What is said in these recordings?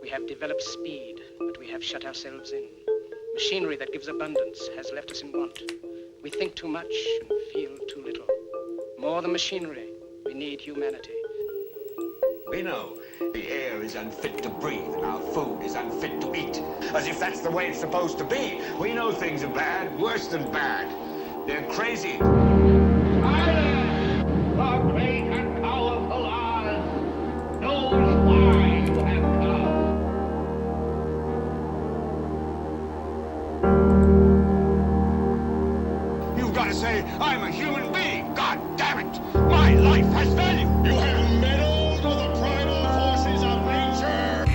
We have developed speed, but we have shut ourselves in. Machinery that gives abundance has left us in want. We think too much and feel too little. More than machinery, we need humanity. We know the air is unfit to breathe and our food is unfit to eat. As if that's the way it's supposed to be. We know things are bad, worse than bad. They're crazy. Silence! The great and powerful Oz knows why you have come. You've got to say, I'm a human being. God damn it. My life has value. You have meddled with the primal forces of nature.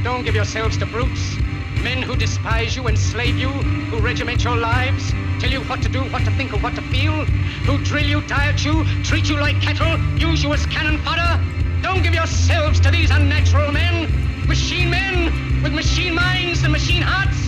Don't give yourselves to brutes, men who despise you, enslave you, who regiment your lives, tell you what to do, what to think, or what to feel, who drill you, diet you, treat you like cattle, use you as cannon fodder. Don't give yourselves to these unnatural men with machine minds and machine hearts.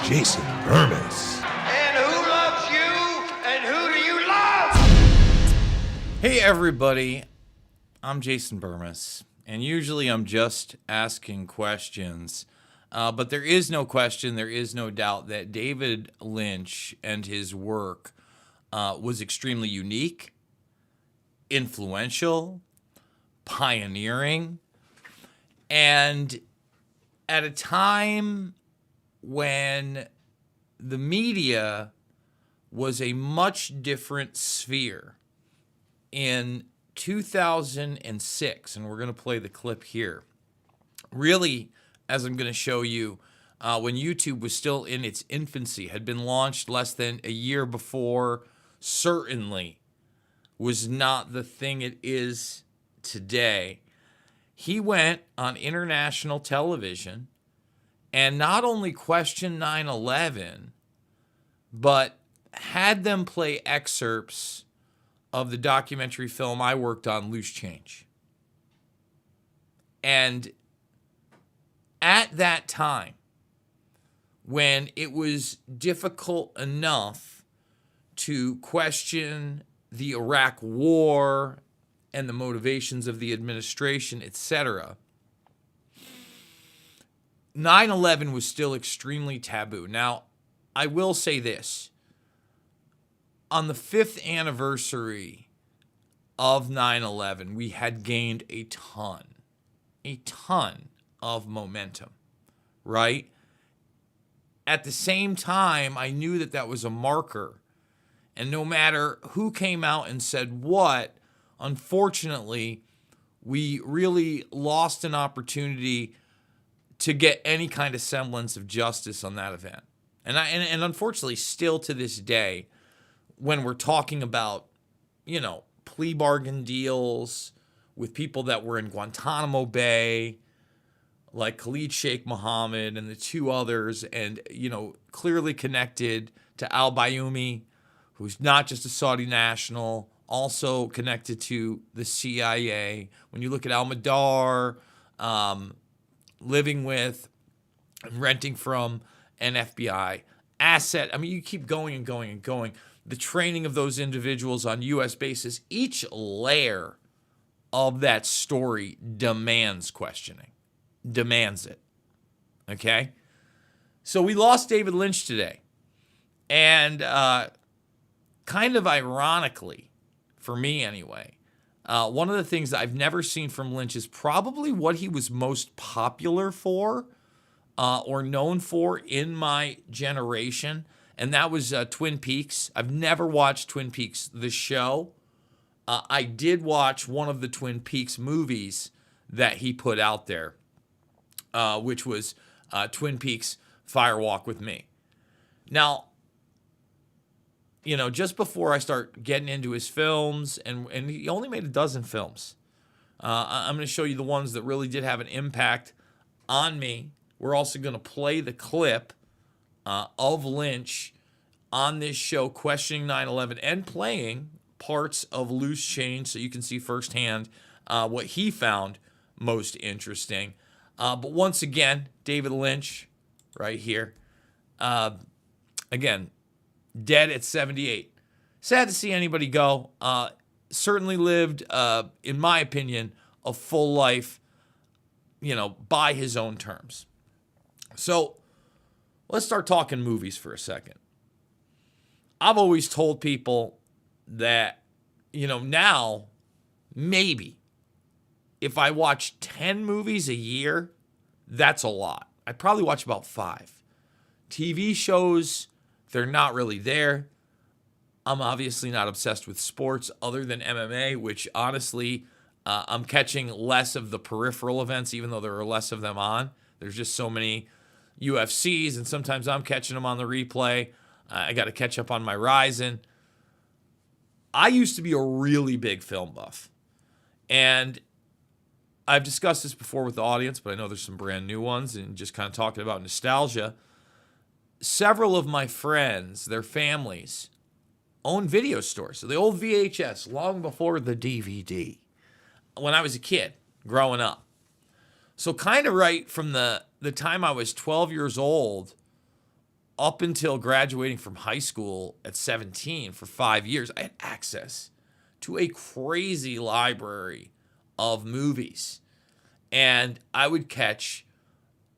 Jason Bermas. And who loves you? And who do you love? Hey everybody, I'm Jason Bermas, and usually I'm just asking questions, but there is no question, there is no doubt that David Lynch and his work was extremely unique, influential, pioneering, and at a time when the media was a much different sphere. In 2006, and we're going to play the clip here, really, as I'm going to show you, when YouTube was still in its infancy, had been launched less than a year before, certainly was not the thing it is today. He went on international television and not only questioned 9/11, but had them play excerpts of the documentary film I worked on, Loose Change. And at that time, when it was difficult enough to question the Iraq War and the motivations of the administration, etc., 9/11 was still extremely taboo. Now, I will say this. On the 5th anniversary of 9/11, we had gained a ton of momentum, right? At the same time, I knew that that was a marker. And no matter who came out and said what, unfortunately, we really lost an opportunity to get any kind of semblance of justice on that event. And unfortunately, still to this day, when we're talking about, plea bargain deals with people that were in Guantanamo Bay, like Khalid Sheikh Mohammed and the two others, and, clearly connected to al-Bayoumi, who's not just a Saudi national, also connected to the CIA. When you look at al-Madar, living with and renting from an FBI asset. I mean, you keep going and going and going. The training of those individuals on U.S. bases, each layer of that story demands questioning, demands it, okay? So we lost David Lynch today. And kind of ironically, for me anyway, one of the things that I've never seen from Lynch is probably what he was most popular for or known for in my generation, and that was Twin Peaks. I've never watched Twin Peaks, the show. I did watch one of the Twin Peaks movies that he put out there, which was Twin Peaks Fire Walk with Me. Now, just before I start getting into his films, and he only made a dozen films. I'm going to show you the ones that really did have an impact on me. We're also going to play the clip of Lynch on this show, questioning 9/11 and playing parts of Loose Change, so you can see firsthand what he found most interesting. But once again, David Lynch, right here, again, dead at 78. Sad to see anybody go. Certainly lived, in my opinion, a full life, by his own terms. So let's start talking movies for a second. I've always told people that, now, maybe, if I watch 10 movies a year, that's a lot. I probably watch about 5. TV shows, they're not really there. I'm obviously not obsessed with sports other than MMA, which honestly, I'm catching less of the peripheral events, even though there are less of them on. There's just so many UFCs, and sometimes I'm catching them on the replay. I got to catch up on my Ryzen. I used to be a really big film buff. And I've discussed this before with the audience, but I know there's some brand new ones, and just kind of talking about nostalgia. Several of my friends, their families, own video stores. So the old VHS, long before the DVD, when I was a kid, growing up. So kind of right from the time I was 12 years old up until graduating from high school at 17 for 5 years, I had access to a crazy library of movies. And I would catch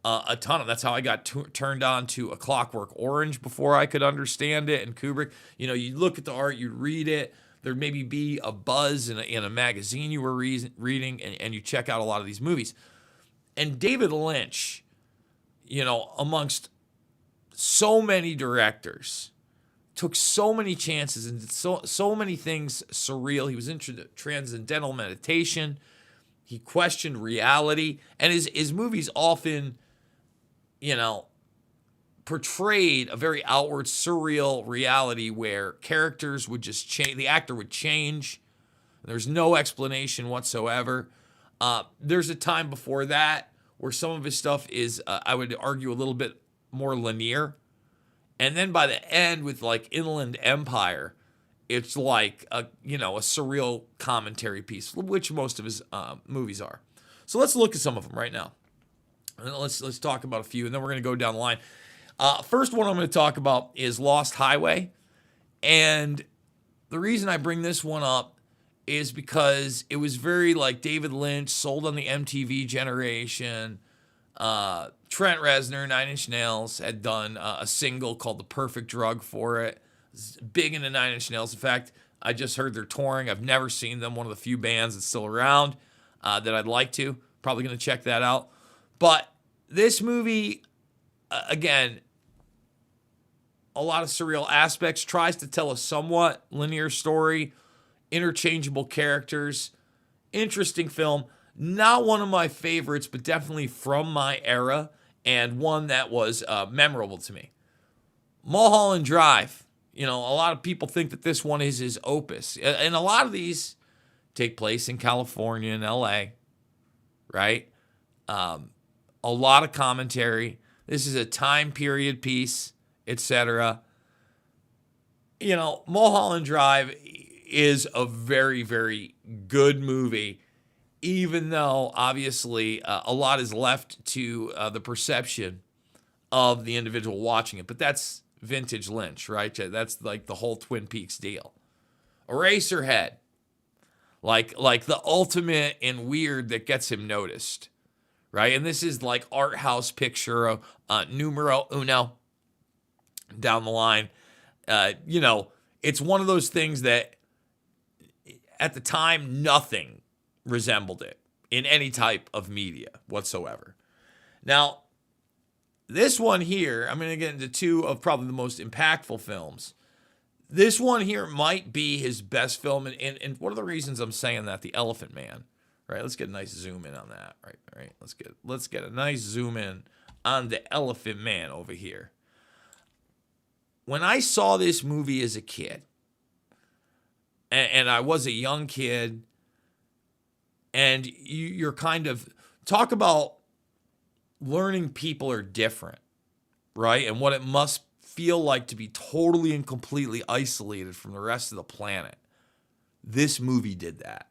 a ton of. That's how I got turned on to A Clockwork Orange before I could understand it. And Kubrick, you look at the art, you read it. There maybe be a buzz in a magazine you were reading, and you check out a lot of these movies. And David Lynch, amongst so many directors, took so many chances and did so many things surreal. He was into transcendental meditation. He questioned reality. And his movies often, portrayed a very outward, surreal reality where characters would just change. The actor would change. There's no explanation whatsoever. There's a time before that where some of his stuff is, I would argue, a little bit more linear. And then by the end with like Inland Empire, it's like a surreal commentary piece, which most of his movies are. So let's look at some of them right now. And let's talk about a few, and then we're going to go down the line. First one I'm going to talk about is Lost Highway. And the reason I bring this one up is because it was very like David Lynch, sold on the MTV generation. Trent Reznor, 9 Inch Nails, had done a single called The Perfect Drug for it. It's big into 9 Inch Nails. In fact, I just heard they're touring. I've never seen them. One of the few bands that's still around that I'd like to. Probably going to check that out. But this movie, again, a lot of surreal aspects, tries to tell a somewhat linear story, interchangeable characters, interesting film. Not one of my favorites, but definitely from my era, and one that was memorable to me. Mulholland Drive. A lot of people think that this one is his opus. And a lot of these take place in California and LA, right? A lot of commentary. This is a time period piece, etc. Mulholland Drive is a very, very good movie, even though obviously a lot is left to the perception of the individual watching it. But that's vintage Lynch, right? That's like the whole Twin Peaks deal. Eraserhead, like the ultimate in weird that gets him noticed, right? And this is like art house picture of numero uno down the line. It's one of those things that at the time nothing resembled it in any type of media whatsoever. Now, this one here, I'm going to get into two of probably the most impactful films. This one here might be his best film. And one of the reasons I'm saying that, The Elephant Man, right? Let's get a nice zoom in on that, right? Let's get a nice zoom in on The Elephant Man over here. When I saw this movie as a kid, and I was a young kid, and you're kind of, talk about learning people are different, right? And what it must feel like to be totally and completely isolated from the rest of the planet. This movie did that.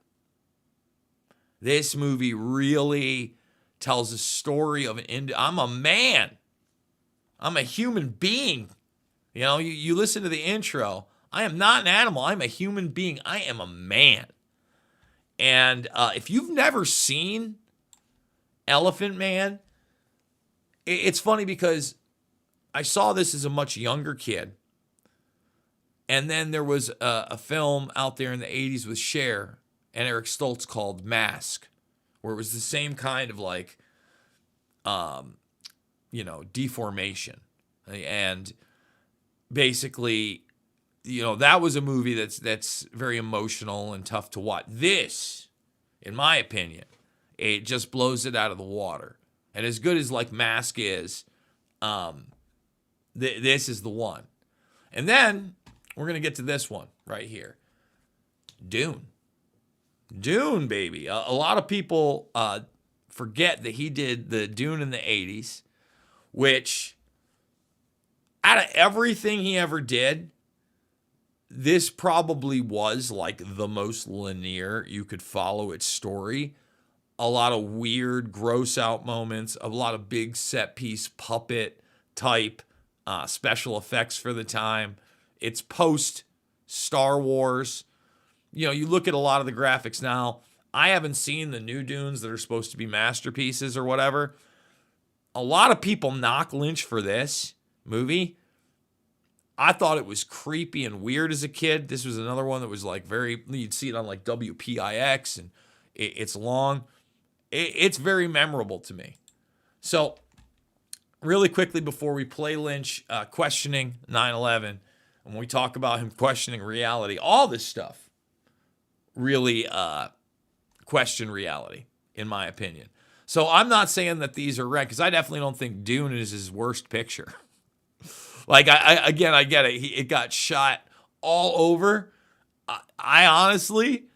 This movie really tells a story of I'm a man. I'm a human being. You know, you listen to the intro. I am not an animal. I'm a human being. I am a man. And if you've never seen Elephant Man, it's funny because I saw this as a much younger kid. And then there was a film out there in the 80s with Cher and Eric Stoltz called Mask, where it was the same kind of like, deformation. And basically, that was a movie that's very emotional and tough to watch. This, in my opinion, it just blows it out of the water. And as good as like Mask is, this is the one. And then we're going to get to this one right here. Dune. Dune, baby. A lot of people forget that he did the Dune in the 80s, which out of everything he ever did, this probably was like the most linear you could follow its story. A lot of weird, gross out moments, a lot of big set piece puppet type special effects for the time. It's post Star Wars. You look at a lot of the graphics now. I haven't seen the new Dunes that are supposed to be masterpieces or whatever. A lot of people knock Lynch for this movie. I thought it was creepy and weird as a kid. This was another one that was like you'd see it on like WPIX, and it's long. It's very memorable to me. So really quickly before we play Lynch questioning 9/11, when we talk about him questioning reality, all this stuff really question reality, in my opinion. So I'm not saying that these are right, because I definitely don't think Dune is his worst picture. Like, I get it. It got shot all over. I honestly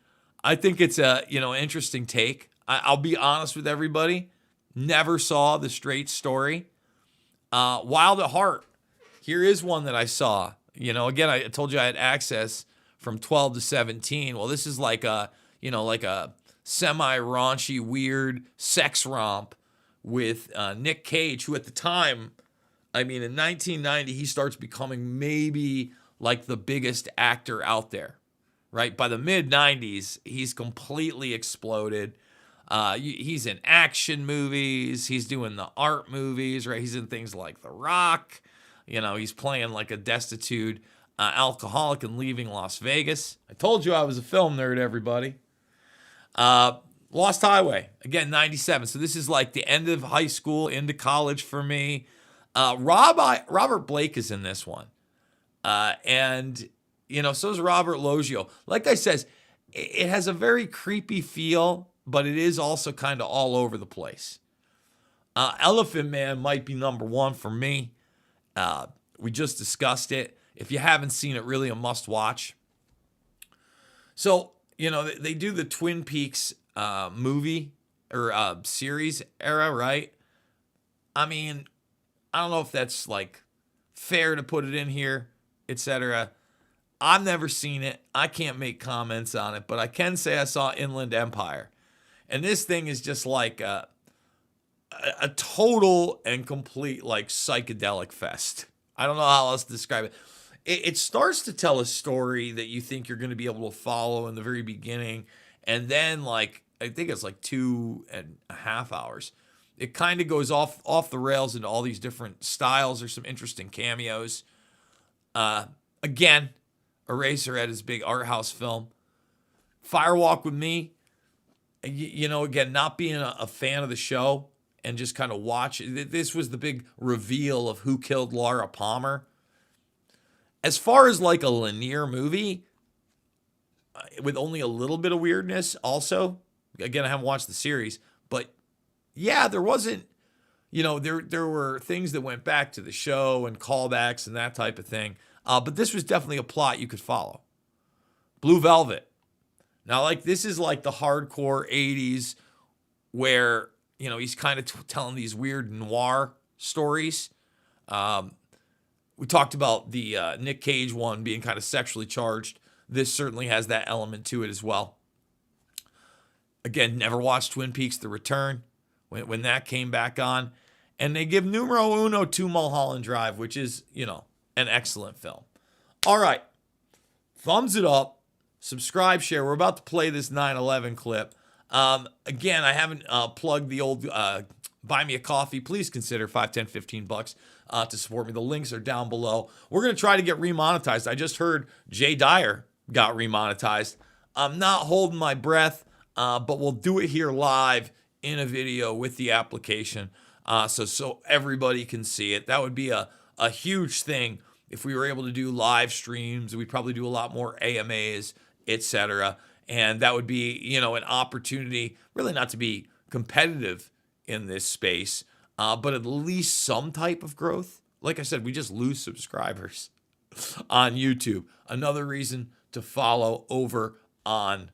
think it's a interesting take. I'll be honest with everybody. Never saw the straight story. Wild at Heart. Here is one that I saw. Again, I told you I had access from 12 to 17. Well, this is like a semi-raunchy, weird sex romp with Nick Cage, who at the time, in 1990, he starts becoming maybe like the biggest actor out there, right? By the mid-90s, he's completely exploded. He's in action movies. He's doing the art movies, right? He's in things like The Rock. He's playing like a destitute alcoholic and leaving Las Vegas. I told you I was a film nerd, everybody. Lost Highway, again, 97. So this is like the end of high school, into college for me. Robert Blake is in this one. And so is Robert Loggia. Like I says, it has a very creepy feel, but it is also kind of all over the place. Elephant Man might be number one for me. We just discussed it. If you haven't seen it, really a must watch. So, they do the Twin Peaks movie or series era, right? I don't know if that's like fair to put it in here, etc. I've never seen it. I can't make comments on it, but I can say I saw Inland Empire. And this thing is just like a total and complete like psychedelic fest. I don't know how else to describe it. It starts to tell a story that you think you're going to be able to follow in the very beginning. And then I think it's like 2.5 hours. It kind of goes off the rails into all these different styles. There's some interesting cameos. Again, Eraserhead is a big art house film. Firewalk with Me, again, not being a fan of the show and just kind of watch. This was the big reveal of who killed Laura Palmer. As far as like a linear movie with only a little bit of weirdness also, again, I haven't watched the series, but yeah, there wasn't, there were things that went back to the show and callbacks and that type of thing. But this was definitely a plot you could follow. Blue Velvet. Now, this is like the hardcore 80s where, he's kind of telling these weird noir stories. We talked about the Nick Cage one being kind of sexually charged. This certainly has that element to it as well. Again, never watched Twin Peaks: The Return when that came back on. And they give numero uno to Mulholland Drive, which is, an excellent film. All right. Thumbs it up. Subscribe, share. We're about to play this 9/11 clip. Again, I haven't plugged the old Buy Me a Coffee. Please consider $5, $10, $15 to support me. The links are down below. We're going to try to get remonetized. I just heard Jay Dyer got remonetized. I'm not holding my breath, but we'll do it here live in a video with the application so everybody can see it. That would be a huge thing if we were able to do live streams. We'd probably do a lot more AMAs, etc. And that would be, an opportunity really not to be competitive in this space, but at least some type of growth. Like I said, we just lose subscribers on YouTube. Another reason to follow over on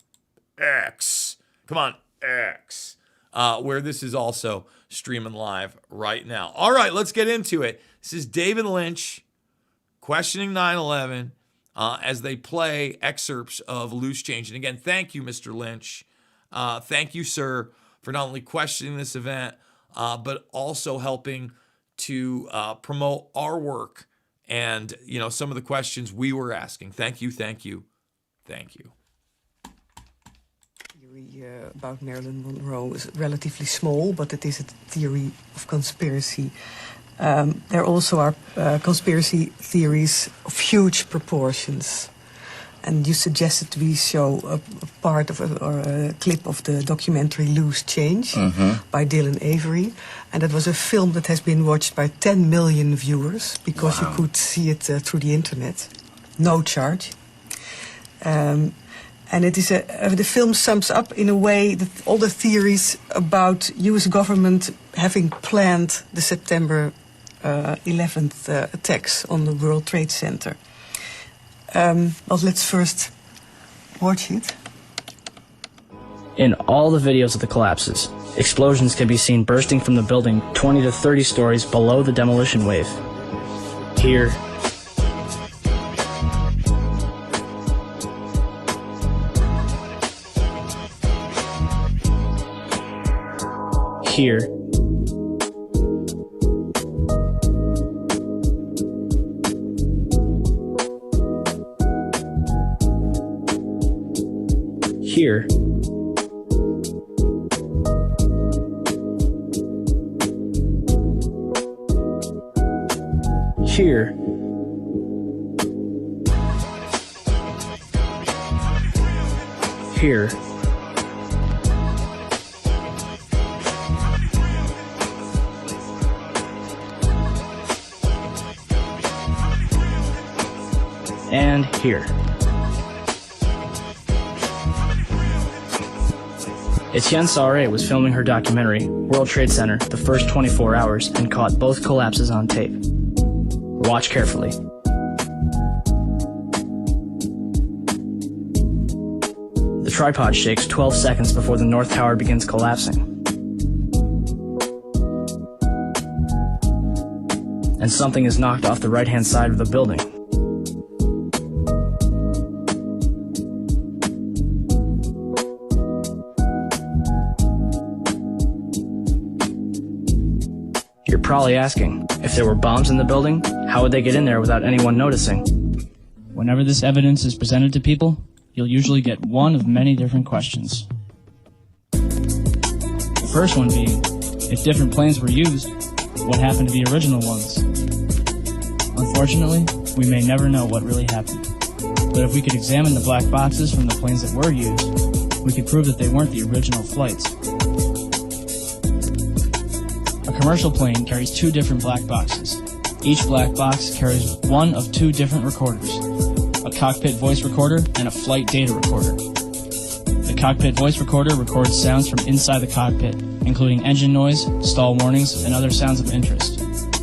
X. Come on, X. Where this is also streaming live right now. All right, let's get into it. This is David Lynch questioning 9/11 as they play excerpts of Loose Change. And again, thank you, Mr. Lynch. Thank you, sir, for not only questioning this event, but also helping to promote our work and, some of the questions we were asking. Thank you, thank you, thank you. Theory about Marilyn Monroe is relatively small, but it is a theory of conspiracy. There also are conspiracy theories of huge proportions. And you suggested we show a part of a clip of the documentary Loose Change by Dylan Avery. And that was a film that has been watched by 10 million viewers because you could see it through the internet. No charge. And it is the film sums up in a way that all the theories about U.S. government having planned the September 11th attacks on the World Trade Center. Well, let's first watch it. In all the videos of the collapses, explosions can be seen bursting from the building 20 to 30 stories below the demolition wave. Here, here, here, here, here, and here. Etienne Sauret was filming her documentary, World Trade Center, the first 24 hours, and caught both collapses on tape. Watch carefully. The tripod shakes 12 seconds before the North Tower begins collapsing. And something is knocked off the right-hand side of the building. You're probably asking, if there were bombs in the building, how would they get in there without anyone noticing? Whenever this evidence is presented to people, you'll usually get one of many different questions. The first one being, if different planes were used, what happened to the original ones? Unfortunately, we may never know what really happened. But if we could examine the black boxes from the planes that were used, we could prove that they weren't the original flights. A commercial plane carries two different black boxes. Each black box carries one of two different recorders, a cockpit voice recorder and a flight data recorder. The cockpit voice recorder records sounds from inside the cockpit, including engine noise, stall warnings, and other sounds of interest.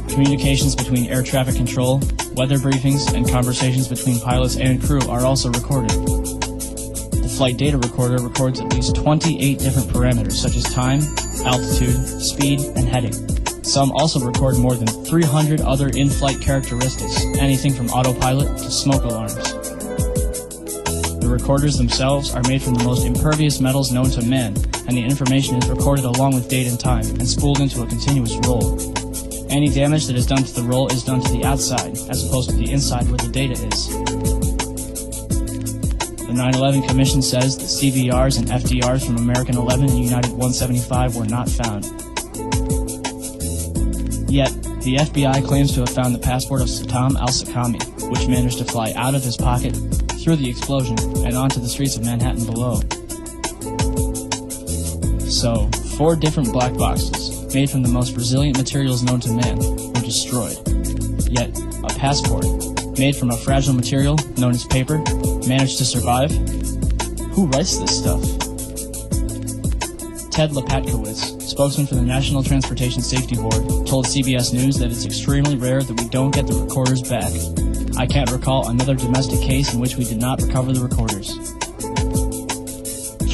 Communications between air traffic control, weather briefings, and conversations between pilots and crew are also recorded. The flight data recorder records at least 28 different parameters such as time, altitude, speed, and heading. Some also record more than 300 other in-flight characteristics, anything from autopilot to smoke alarms. The recorders themselves are made from the most impervious metals known to man, and the information is recorded along with date and time and spooled into a continuous roll. Any damage that is done to the roll is done to the outside, as opposed to the inside where the data is. The 9/11 Commission says that CVRs and FDRs from American 11 and United 175 were not found. Yet, the FBI claims to have found the passport of Saddam al-Sakami, which managed to fly out of his pocket, through the explosion, and onto the streets of Manhattan below. So, 4 different black boxes, made from the most resilient materials known to man, were destroyed. Yet, a passport, made from a fragile material known as paper, managed to survive? Who writes this stuff? Ted Lepatkowitz, spokesman for the National Transportation Safety Board, told CBS News that it's extremely rare that we don't get the recorders back. I can't recall another domestic case in which we did not recover the recorders.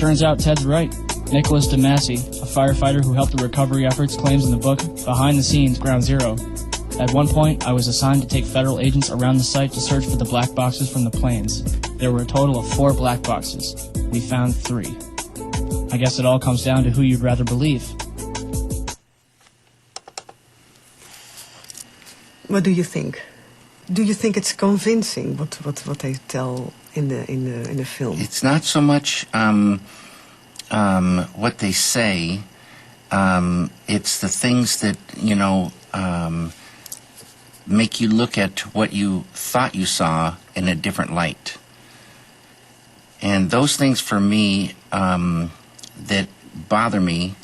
Turns out Ted's right. Nicholas DeMasi, a firefighter who helped the recovery efforts, claims in the book, Behind the Scenes, Ground Zero, "At one point, I was assigned to take federal agents around the site to search for the black boxes from the planes. There were a total of 4 black boxes. We found 3. I guess it all comes down to who you'd rather believe." What do you think? Do you think it's convincing what they tell in the film? It's not so much what they say. It's the things that make you look at what you thought you saw in a different light. And those things for me that bother me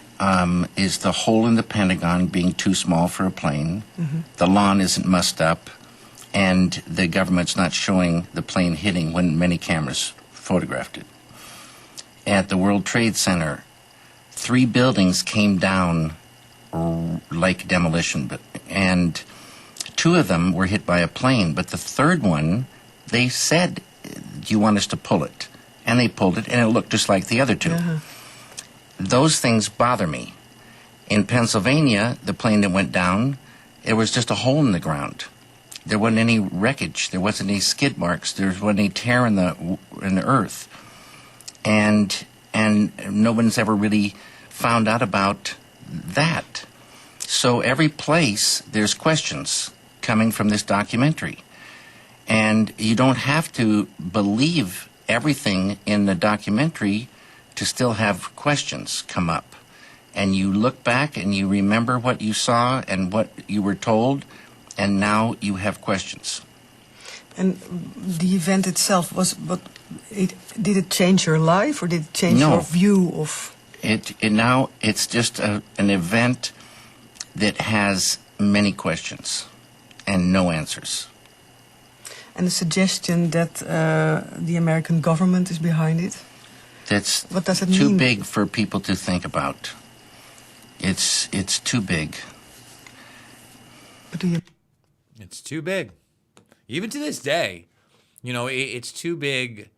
is the hole in the Pentagon being too small for a plane. Mm-hmm. The lawn isn't mussed up, and the government's not showing the plane hitting when many cameras photographed it. At the World Trade Center, 3 buildings came down like demolition, and 2 of them were hit by a plane, but the third one, they said, "Do you want us to pull it?" And they pulled it, and it looked just like the other 2. Uh-huh. Those things bother me. In Pennsylvania, the plane that went down, it was just a hole in the ground. There wasn't any wreckage. There wasn't any skid marks. There wasn't any tear in the earth. And no one's ever really found out about that. So every place, there's questions coming from this documentary. And you don't have to believe everything in the documentary to still have questions come up. And you look back and you remember what you saw and what you were told, and now you have questions. And the event itself, did it change your life, or did it change your view of... Now it's just an event that has many questions and no answers. And the suggestion that the American government is behind it? What does it mean? Too big for people to think about. It's too big. It's too big. Even to this day, it's too big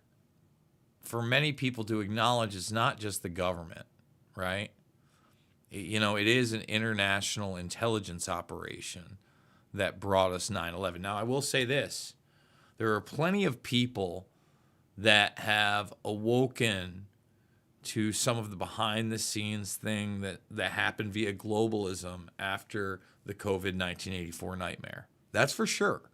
for many people to acknowledge it's not just the government, right? It is an international intelligence operation that brought us 9/11. Now, I will say this. There are plenty of people that have awoken to some of the behind-the-scenes thing that happened via globalism after the COVID 1984 nightmare. That's for sure.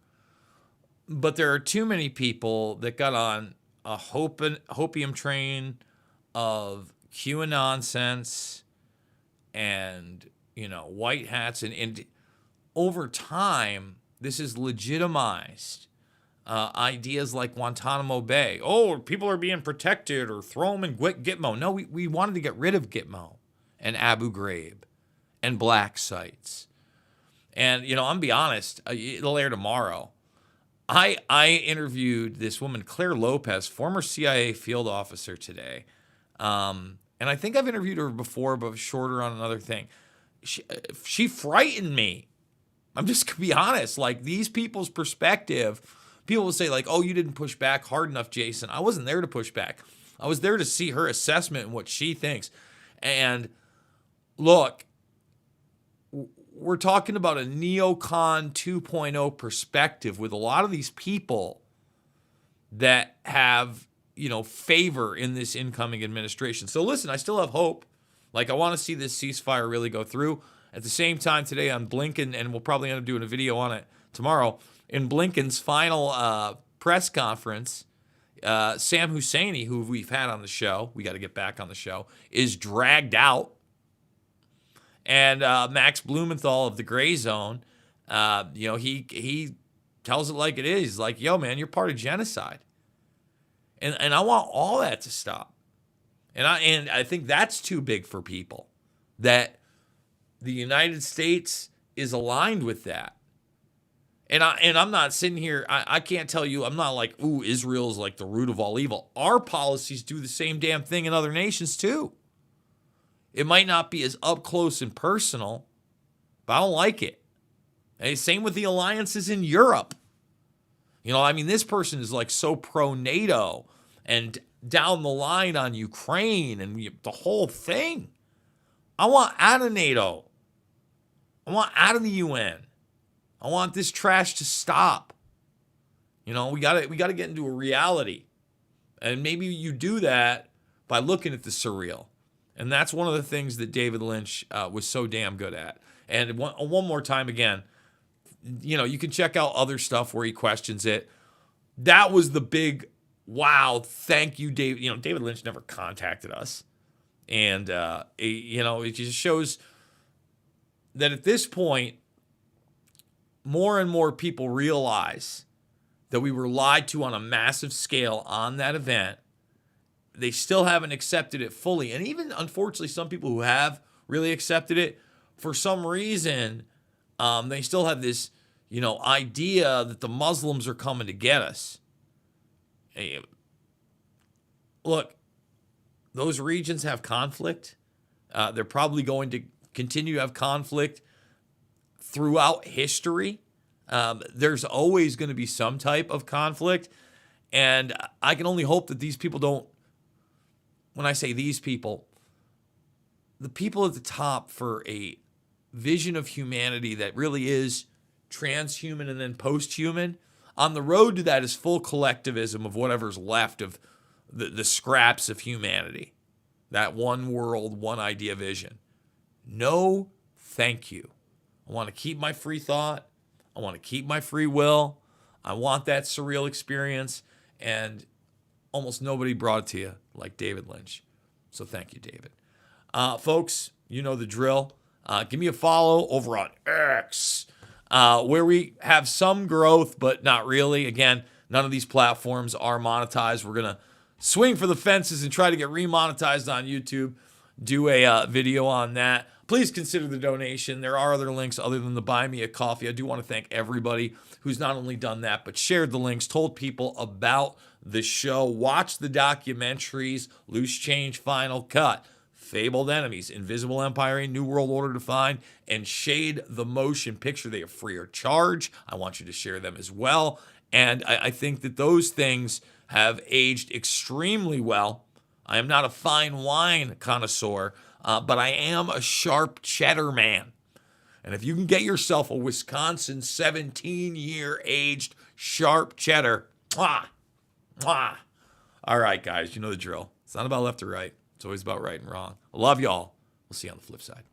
But there are too many people that got on a hopium train of QAnon nonsense and, white hats. And over time, this has legitimized ideas like Guantanamo Bay. Oh, people are being protected, or throw them in Gitmo. No, we wanted to get rid of Gitmo and Abu Ghraib and black sites. And, I'm going to be honest, it'll air tomorrow. I interviewed this woman, Claire Lopez, former CIA field officer today. And I think I've interviewed her before, but shorter on another thing. She frightened me. I'm just going to be honest. Like, these people's perspective, people will say, like, oh, you didn't push back hard enough, Jason. I wasn't there to push back. I was there to see her assessment and what she thinks. And look, we're talking about a neocon 2.0 perspective with a lot of these people that have, favor in this incoming administration. So listen, I still have hope. Like, I want to see this ceasefire really go through. At the same time today on Blinken, and we'll probably end up doing a video on it tomorrow, in Blinken's final press conference, Sam Husseini, who we've had on the show, we got to get back on the show, is dragged out. And Max Blumenthal of the Gray Zone, he tells it like it is. Like, yo, man, you're part of genocide. And I want all that to stop. And I think that's too big for people, that the United States is aligned with that. And I'm not sitting here, I can't tell you, I'm not like, ooh, Israel's like the root of all evil. Our policies do the same damn thing in other nations too. It might not be as up close and personal, but I don't like it. And same with the alliances in Europe. This person is like so pro-NATO and down the line on Ukraine and the whole thing. I want out of NATO. I want out of the UN. I want this trash to stop. We got to get into a reality. And maybe you do that by looking at the surreal. And that's one of the things that David Lynch was so damn good at. And one more time again, you can check out other stuff where he questions it. That was the big, wow, thank you, David. David Lynch never contacted us. And, it just shows that at this point, more and more people realize that we were lied to on a massive scale on that event. They still haven't accepted it fully. And even, unfortunately, some people who have really accepted it, for some reason, they still have this, idea that the Muslims are coming to get us. Hey, look, those regions have conflict. They're probably going to continue to have conflict throughout history. There's always going to be some type of conflict. And I can only hope that these people don't, when I say these people, the people at the top for a vision of humanity that really is transhuman and then post-human, on the road to that is full collectivism of whatever's left of the scraps of humanity. That one world, one idea vision. No, thank you. I want to keep my free thought. I want to keep my free will. I want that surreal experience. And almost nobody brought it to you like David Lynch. So thank you, David. Folks, you know the drill. Give me a follow over on X, where we have some growth, but not really. Again, none of these platforms are monetized. We're going to swing for the fences and try to get remonetized on YouTube. Do a video on that. Please consider the donation. There are other links other than the Buy Me a Coffee. I do want to thank everybody who's not only done that, but shared the links, told people about the show, watched the documentaries, Loose Change Final Cut, Fabled Enemies, Invisible Empire, New World Order Defined, and Shade the Motion Picture. They are free of charge. I want you to share them as well. And I think that those things have aged extremely well. I am not a fine wine connoisseur, but I am a sharp cheddar man. And if you can get yourself a Wisconsin 17-year aged sharp cheddar, mwah, mwah. All right, guys, you know the drill. It's not about left or right. It's always about right and wrong. I love y'all. We'll see you on the flip side.